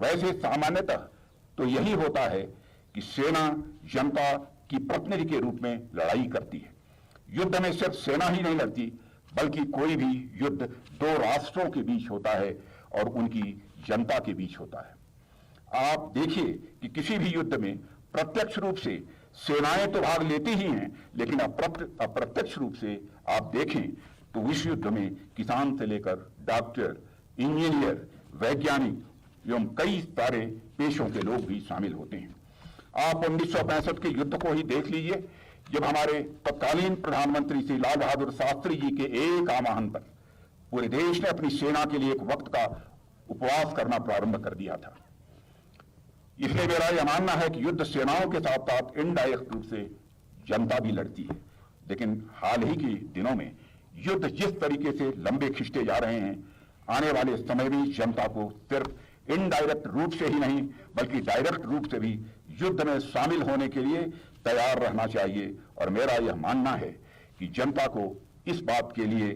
वैसे सामान्यतः तो यही होता है कि सेना जनता की प्रतिनिधि के रूप में लड़ाई करती है। युद्ध में सिर्फ सेना ही नहीं लड़ती, बल्कि कोई भी युद्ध दो राष्ट्रों के बीच होता है और उनकी जनता के बीच होता है। आप देखिए कि किसी भी युद्ध में प्रत्यक्ष रूप से सेनाएं तो भाग लेती ही हैं, लेकिन अप्रत्यक्ष रूप से आप देखें तो इस युद्ध में किसान से लेकर डॉक्टर, इंजीनियर, वैज्ञानिक एवं कई सारे पेशों के लोग भी शामिल होते हैं। आप 1965 के युद्ध को ही देख लीजिए, जब हमारे तत्कालीन प्रधानमंत्री श्री लाल बहादुर शास्त्री जी के एक आह्वान पर पूरे देश ने अपनी सेना के लिए एक वक्त का उपवास करना प्रारंभ कर दिया था। इसलिए मेरा यह मानना है कि युद्ध सेनाओं के साथ साथ इनडायरेक्ट रूप से जनता भी लड़ती है। लेकिन हाल ही के दिनों में युद्ध जिस तरीके से लंबे खिंचते जा रहे हैं, आने वाले समय में जनता को सिर्फ इनडायरेक्ट रूप से ही नहीं बल्कि डायरेक्ट रूप से भी युद्ध में शामिल होने के लिए तैयार रहना चाहिए। और मेरा यह मानना है कि जनता को इस बात के लिए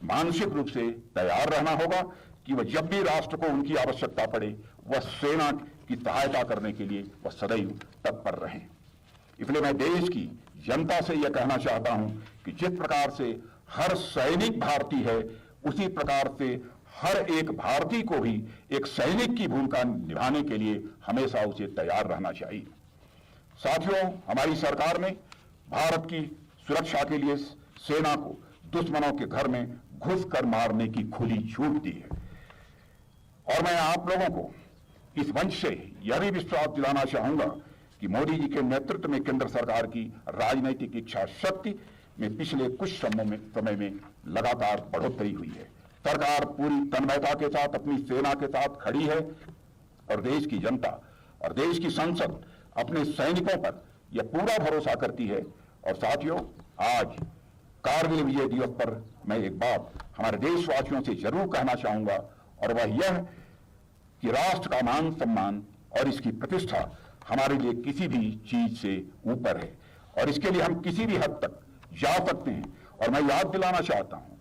मानसिक रूप से तैयार रहना होगा कि वह जब भी राष्ट्र को उनकी आवश्यकता पड़े, वह सेना की सहायता करने के लिए वह सदैव तत्पर रहें। इसलिए मैं देश की जनता से यह कहना चाहता हूं कि जिस प्रकार से हर सैनिक भारतीय है, उसी प्रकार से हर एक भारतीय को भी एक सैनिक की भूमिका निभाने के लिए हमेशा उसे तैयार रहना चाहिए। साथियों, हमारी सरकार ने भारत की सुरक्षा के लिए सेना को दुश्मनों के घर में घुसकर मारने की खुली छूट दी है। और मैं आप लोगों को इस मंच से यह भी विश्वास दिलाना चाहूंगा कि मोदी जी के नेतृत्व में केंद्र सरकार की राजनीतिक इच्छा शक्ति में पिछले कुछ समय में लगातार बढ़ोतरी हुई है। सरकार पूरी तन्मयता के साथ अपनी सेना के साथ खड़ी है और देश की जनता और देश की संसद अपने सैनिकों पर यह पूरा भरोसा करती है। और साथियों, आज कारगिल विजय दिवस पर मैं एक बात हमारे देशवासियों से जरूर कहना चाहूंगा, और वह यह कि राष्ट्र का मान सम्मान और इसकी प्रतिष्ठा हमारे लिए किसी भी चीज से ऊपर है और इसके लिए हम किसी भी हद तक जा सकते हैं। और मैं याद दिलाना चाहता हूं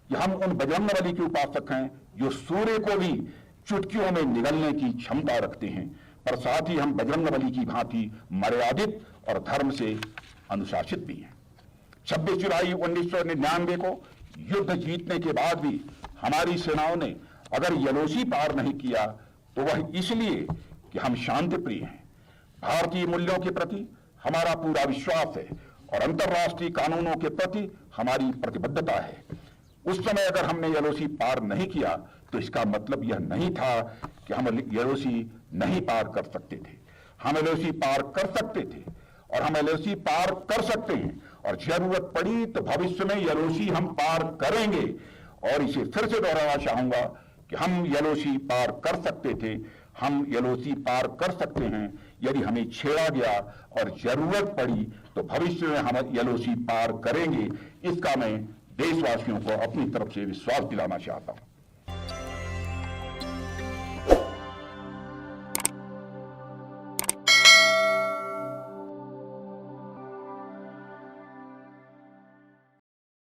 कि हम उन बजरंगबली के उपासक हैं जो सूर्य को भी चुटकियों में निगलने की क्षमता रखते हैं, पर साथ ही हम बजरंगबली की भांति मर्यादित और धर्म से अनुशासित भी हैं। 26 जुलाई 1999 को युद्ध जीतने के बाद भी हमारी सेनाओं ने अगर यलोसी पार नहीं किया तो वह इसलिए कि हम शांति प्रिय हैं। भारतीय मूल्यों के प्रति हमारा पूरा विश्वास है और अंतर्राष्ट्रीय कानूनों के प्रति हमारी प्रतिबद्धता है। उस समय अगर हमने यलोसी पार नहीं किया तो इसका मतलब यह नहीं था कि हम यलोसी नहीं पार कर सकते थे। हम यलोसी पार कर सकते थे और हम यलोसी पार कर सकते हैं, और जरूरत पड़ी तो भविष्य में यलोसी हम पार करेंगे। और इसे फिर से दोहराना चाहूंगा कि हम यलोसी पार कर सकते थे, हम यलोसी पार कर सकते हैं यदि हमें छेड़ा गया, और जरूरत पड़ी तो भविष्य में हम यलोसी पार करेंगे। इसका मैं देशवासियों को अपनी तरफ से विश्वास दिलाना चाहता हूं।